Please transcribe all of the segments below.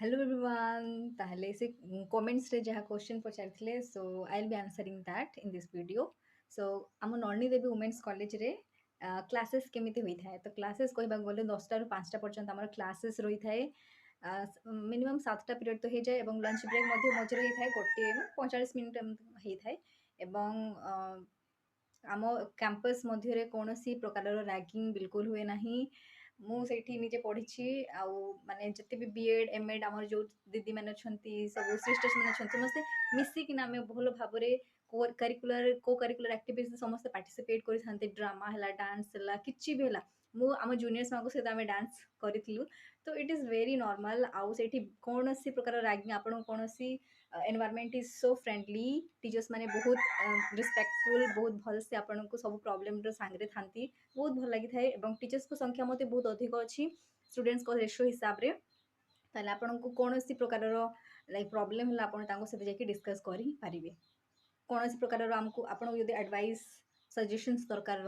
Hello everyone. ताहले से comments रे जहाँ question पचारथिले so I'll be answering that in this video. So आम नरनी देवी वुमेन्स कॉलेज रे क्लासेस केमिति होई थाए तो क्लासेस कहबा गले 10 टा रु 5 टा पर्यंत हमर क्लासेस रही थाए मिनिमम 7 टा पीरियड तो हे जाए एवं लंच ब्रेक मध्य मझे रही थाए गोटे 45 मिनिट हे थाए एवं आम कैंपस मध्य कौनसी प्रकार रैगिंग बिल्कुल हुए नहीं मु सेठी निजे पढ़ी आउ माने जते भी बीएड एमएड आमर जो दीदी मैंने सब सिस्टर्स मैंने समस्ते मिसिकिना आम भल भाव को करिकुलर एक्टिविटीज समस्त पार्टिसिपेट करते ड्रामा है डांस है कि भी है मु आम जूनियर्स मान सहित आम डांस करूँ तो इट इज वेरी नॉर्मल आउ से कौन सी प्रकार रैगिंग आपन कौन सी environment is so friendly teachers माने बहुत रिस्पेक्टफुल बहुत भल से आपन को सब प्रॉब्लम सांगे था बहुत भल लगी था टीचर्स को संख्या मत बहुत अधिक अच्छी स्टूडेंट्स को रेशियो हिसाब से ताले आपन को कौन सी प्रकार लाइक प्रॉब्लम है आपन सहित डिस्कस करें कौन सी प्रकार आमको आपको जब एडवाइस सजेशंस दरकार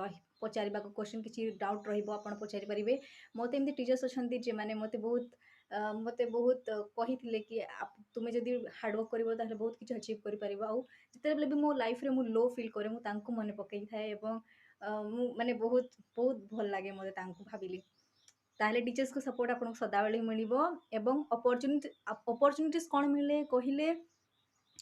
पचार क्वेश्चन किसी डाउट रहा पचारि पारे मत एमती टीचर्स अच्छा जे मैंने मत बहुत कही कि तुम्हें जब हार्डवर्क कर बहुत किसी अचिव कर जिते भी मो लाइफ रे मु लो फिल करे मन पकई थाए माने बहुत बहुत भल लगे मत भाविली ताहले टीचर्स को सपोर्ट आपको सदाबले मिल अपॉर्चुनिटीज कौन मिले कहले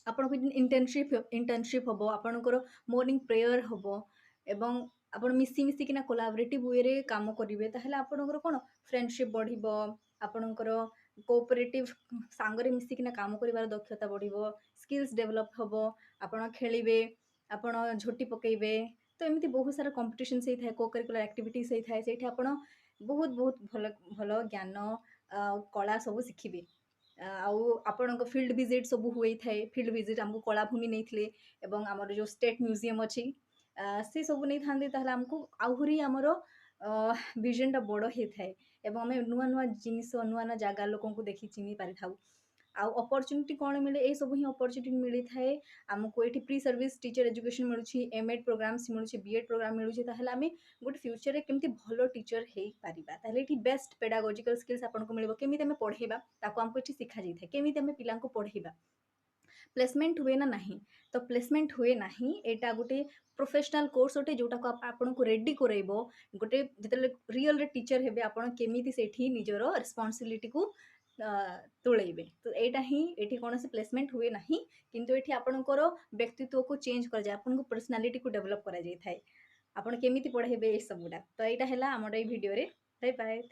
आपन को इंटर्नशिप हम आपणकर मॉर्निंग प्रेयर हम एवं आपण मिसी मिसिकिना कोलाबरेटिव वे रे काम करेंगे ताहले आपणकर कौन फ्रेंडशिप बढ़िबो आपणकर कोऑपरेटिव सांगरे मिसिकिना काम करिवार दक्षता बढ़िबो स्किल्स डेवलप हम आपण खेलिबे आपण झोटी पकेइबे तो एमती बहुत सारा कंपटीशन से थाए को करिकुलर एक्टिविटीज से थाए सेठी आपण बहुत बहुत भल भल ज्ञान कला सब शिखिबे आउ आपणक फील्ड विजिट सब हुए थाए फील्ड विजिट आमको कलाभूमि नहीं एवं आमर जो स्टेट म्यूजियम अच्छी से सब नहीं था आमको आहरी आमर विजन टा बड़ होता है एवं आम नुआ नुआ जिनिस नुआ नुआ जगह लोक देखी चिन्ह पारि था आउ अपॉर्चुनिटी कौन मिले ये सब ही अपॉर्चुनिटी मिली थाए आमको ये प्री सर्विस टीचर एजुकेशन मिलूँ एमएड प्रोग्राम्स मिलूँ बीएड प्रोग्राम मिलूँ ताहले आम गोटे फ्यूचर रे केमती भल टीचर हो पारिबा ताहले एठी बेस्ट पेडागोजिकल स्किल्स आपनको मिलिबो केमिति आमे पढ़ेबा ताको हमको एठी सिखा जाई थाए केमिति आमे पिलांको पढ़ेबा प्लेसमेंट हुए ना नहीं तो प्लेसमेंट हुए नहीं एटा गोटे प्रोफेशनल कोर्स गोटे जोटा को आपन को रेडी करइबो गोटे जतले रियल रे टीचर हेबे आपन केमिति सेठी निजर रिस्पांसिबिलिटी को तुलेइबे तो एटा ही एठी कौन से प्लेसमेंट हुए नहीं किंतु एठी आपनकर व्यक्तित्व को चेंज कर जाय आपन को पर्सनालिटी को डेवलप करा जाय थाए आपन केमिति पढ़ेबे ए सबुडा तो एटा हैला हमर ए वीडियो रे बाय बाय।